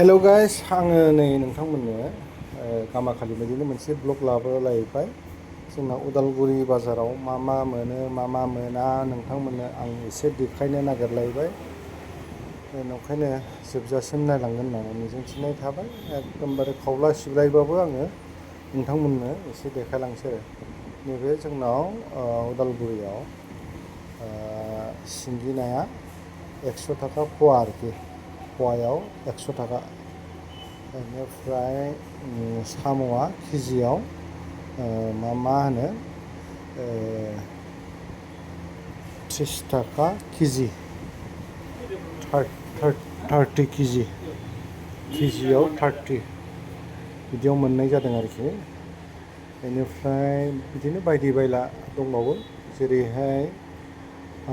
hello guys आङो नै नोंथांमोननो गामाखालि बायदिनो मोनसे ब्लग लाबोलायबाय जोंना उदालगुरि बाजाराव मा मा मोनो मा मा मोना नोंथांमोननो आं एसे देखायनो नागिरलायबाय नंखायनो जोबजासिम नायलांगोन होननानै मिजिंथिनाय थाबाय एकदमबारे खावला सिबलायबाबो आङो नोंथांमोननो एसे देखायलांसै आरो नैबे जोंनाव उदालगुरियाव सिंगि नाया 100 थाखा फवा आरोखि फवायाव 100 थाखा बेनिफ्राय साम'आ केजियाव मा होनो 30 थाखा केजि 30 केजियाव 30 बिदियाव मोननाय जादों आरोखि बेनिफ्राय बिदिनो बायदि बायला दंबावो जेरैहाय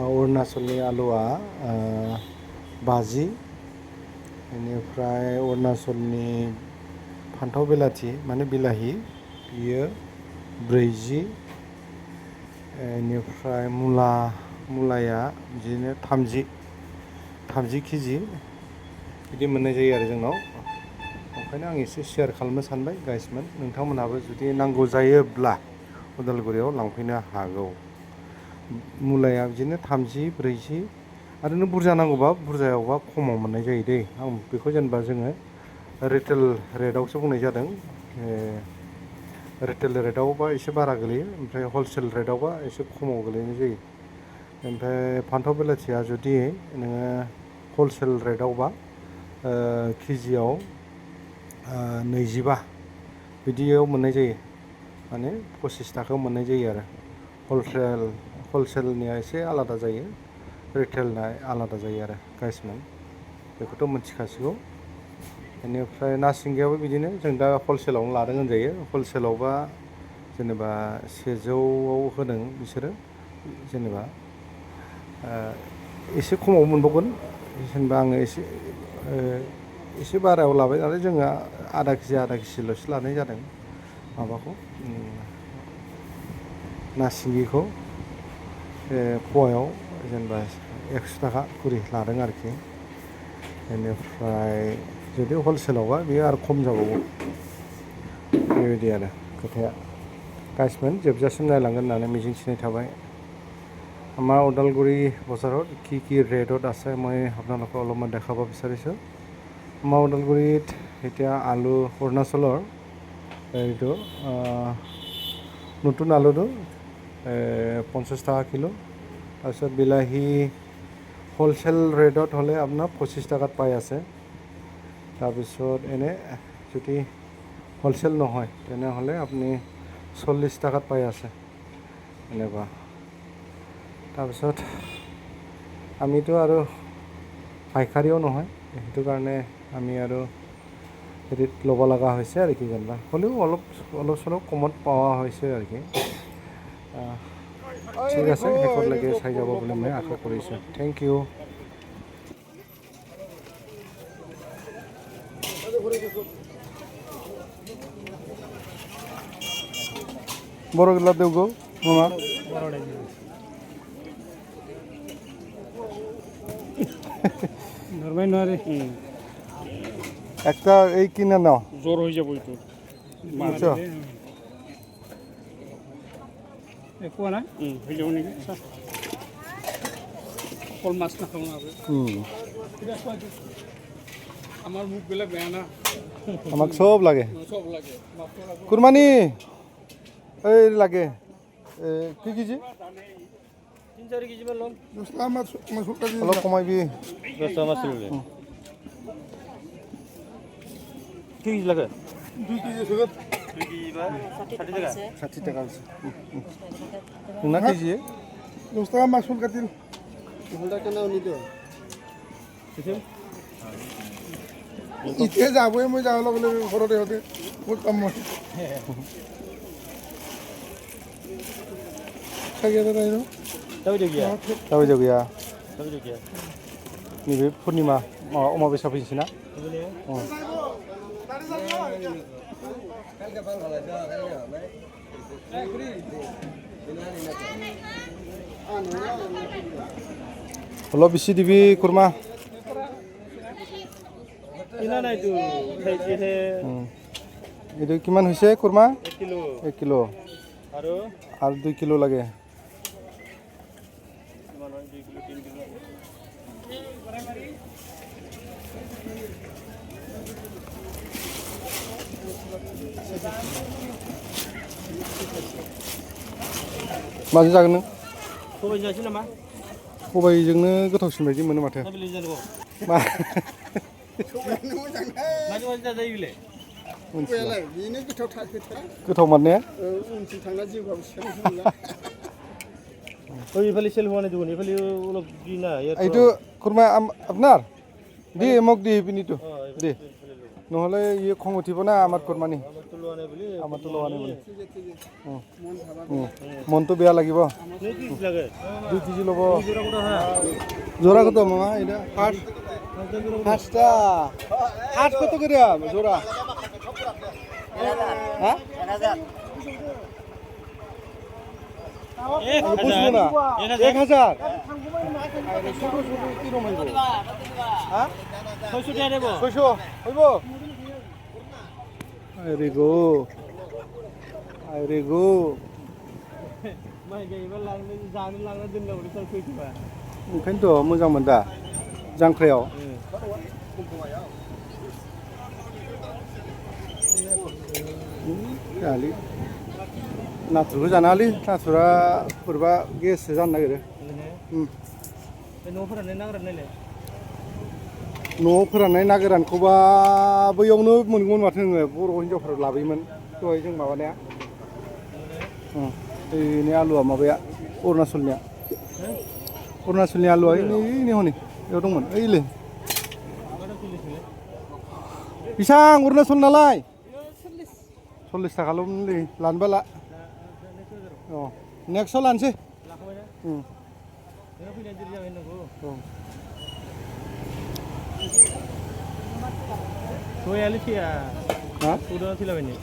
अरुणाचलनि आलुआ 50 बेनिफ्राय अरुणाचलनि फान्थाव बेलाथि माने बिलाहि बियो 40 बेनिफ्राय मुलाया बिदिनो 30 केजि बिदि मोननाय जायो आरो जोंनाव ओंखायनो आं एसे शेयार खालामनो सानबाय गाइसमोन नोंथांमोनहाबो जुदि नांगौ जायोब्ला उदालगुरियाव लांफैनो हागौ मुलाया बिदिनो 30 40 आरो नों बुरजा नांगौबा बुरजायावबा खमाव मोननाय जायो दै आं बेखौ जेनेबा जोङो रिटेल रेटआवसो बुंनाय जादों रिटेल रेटआवबा एसे बारा गोलैयो ओमफ्राय हलसेल रेटआवबा एसे खमाव गोलैनाय जायो ओमफ्राय फान्थाव बेलाथिया जुदि नोङो हलसेल रेटआवबा केजियाव 25 बिदियाव मोननाय जायो माने 25 थाखायाव मोननाय जायो आरो हलसेलनिया एसे आलादा जायो रिटेलना आलादा जायो आरो गाइसमोन बेखौथ' मिथिखासिगौ बेनिफ्राय ना सिंगियाबो बिदिनो जों दा हलसेलावनो लादों होनजायो हलसेलावबा जेनेबा 100आव होदों बिसोरो जेनेबा एसे खमाव मोनबावगोन जेनेबा आङो एसे बारायाव लाबाय नालाय जोङो आधा केजिल'सो लानाय जादों माबाखौ ना सिंगिखौ फवायाव जेनेबा 100 थाखा खरि लादों आरोखि बेनिफ्राय जुदि हलसेलावबा बेयो आरो खम जाबावो बेबायदि आरो खोथाया गाइसमोन जोबजासिम नायलांगोन होननानै मिजिंथिनाय थाबाय আমাৰ ওদালগুৰি বজাৰত কি ৰেটত আছে মই আপোনালোকক অলপমান দেখাব বিচাৰিছোঁ আমাৰ ওদালগুৰিত এতিয়া আলু অৰুণাচলৰ এইটো নতুন আলুটো 50 টাকা কিলো তাৰপিছত বিলাহী হলচেল ৰেটত হ'লে আপোনাৰ 25 টাকাত পাই আছে তাৰপিছত এনে যদি হলচেল নহয় তেনেহ'লে আপুনি 40 টাকাত পাই আছে এনেকুৱা তাৰপিছত আমিতো আৰু পাইকাৰীও নহয় সেইটো কাৰণে আমি আৰু হেৰিত ল'ব লগা হৈছে আৰু কি যেনিবা হ'লেও অলপ চলপ কমত পোৱা হৈছে আৰু কি ঠিক আছে শেষলৈকে চাই যাব বুলি মই আশা কৰিছোঁ থেংক ইউ বড়গিলা দেউগো মামা ধরবাই নয় একটা এই কিনে নাও জ্বর হয়ে যাবো তো বুঝছো একো নাই হয়ে যাব নাকি অকল মাছ নাখাওঁ না আমাৰ মুখবিলাক বেয়া না আমাক চব লাগে চব লাগে কুরবানি এই লাগে কি কেজি 3-4 কেজি মান ল'ম অলপ কমাইবি 10 টাকা মাছ ল'লে কি কেজি লাগে 2 কেজি সগত 2 কেজি বা 60 টাকা 60 টাকা আছে না কেজি 10 টাকা মাছ ফুল কাটিল ফুলটা কেন নিতো ইতে যাবই মই যাওঁ লগলে ঘৰতে হতে বহুত কাম মই খাইয়া তাই ন tahu juga tahu juga tahu juga ini Purnima mau bisa sini Kalau bisi dibi kurma কিনা নাইতো খাইছেহে এইটো কিমান হৈছে কুৰমা 1 কিলো 1 কিলো আৰু আৰু 2 কিলো লাগে কিমান হয় 2 কিলো 3 কিলো माजों जागोन नों सबाय जासै नामा सबायजोंनो गोथावसिन बायदि मोनो माथो ना बेले जानांगौ मा माजों माजों जाजायो बेलाय सबायालाय बेनो गोथाव गोथाव माने उनथिं थांना जिउगाव सिखांला ওই ফালে সেল হওয়া নাই দেখুন এই ফালে অলপ দি না এইটো কুৰমা আপোনাৰ দি মোক দি পিনিটো দে নহ'লে ইয়ে খং উঠিব না আমাৰ কুৰমানি আমার তো লোয়া নাই বলি আমাৰটো লোৱা নাই বুলি মনটো বেয়া লাগিব কি লাগে 2 কেজি ল'ব জোড়া কোটা হ্যাঁ জোড়া কত মামা এটা 5টা 8 কত করে জোড়া হ্যাঁ 1000 না 1000 ছোট ছোট কি রকম হইব হ্যাঁ 600 টাকা দেব 600 হইব আরে গো মাই গাইবা লাংनो जानो लांना दोनलाव बिसोर फैथोबा ओंखायनोथ' मोजांमोन दा जांख्रायाव जाली नाथुरखौ जानाङालै नाथुरा बोरैबा गेससो जानो नागिरो न'आव फोराननाय ना गोरान नायलाय न'आव फोराननाय ना गोरानखौबा बैयावनो मोनगौमोन माथो नोङो बर' हिनजावफोर लाबोयोमोन दहाय जों माबानाया ओइनि आलुआ माबाया अरुणाचलनि आलुआ ओइनि हनै बेयाव दंमोन ओइलै बेसां अरुणाचल नालाय 40 थाखाल'मोनलै लानोबा ला अ नेक्स्टआव लानोसै सोयालि थिया हा उदो थिलाबायनि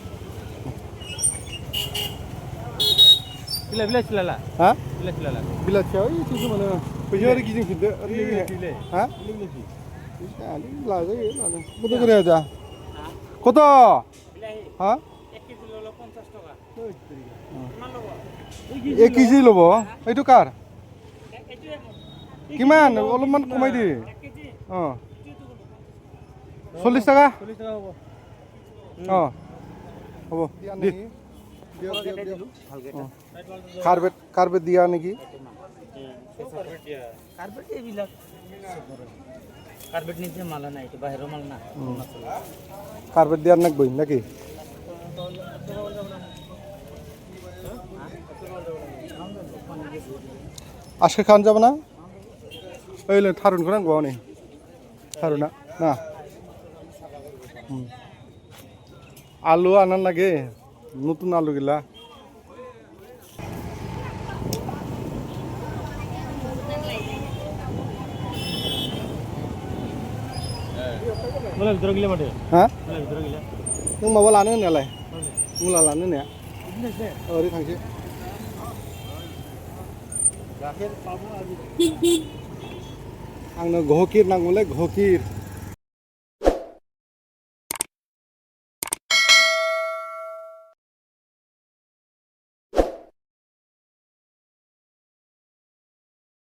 बिला थिलाला हा बिला थिलाला बिलाथिया ओइथिंसो मोनो फैयो आरो गिदिंफिनदो ओरैनो हा लाजायो लानो कत করে আজা কত হ্যাঁ 1 কেজি ললো 50 টাকা 1 কেজি ল'ব এইটো কাৰ কিমান অলপমান কমাই দি 1 কেজি অ 40 টাকা 40 টাকা হ'ব অ হ'ব দি কার্বেট দিয়া নাকি কার্বেট এইবিলাক কার্বেট নিচে মাল না এটা বাইরের মাল না কার্বেট দিয়ার নাকবই নাকি আজকে খাওয়ান যাবে না ওই থারুনখौ নাंगौ नै थारुना ना आलू आनान লাগে নতুন আলু গিলা मला भितर गेले माथो हा मला भितर गेले नों माबा लानो होननायालाय मुला लानो होननाया ओरै थांसै गाखेर पाबो आजि आंनो घकिर नांगौलै घकिर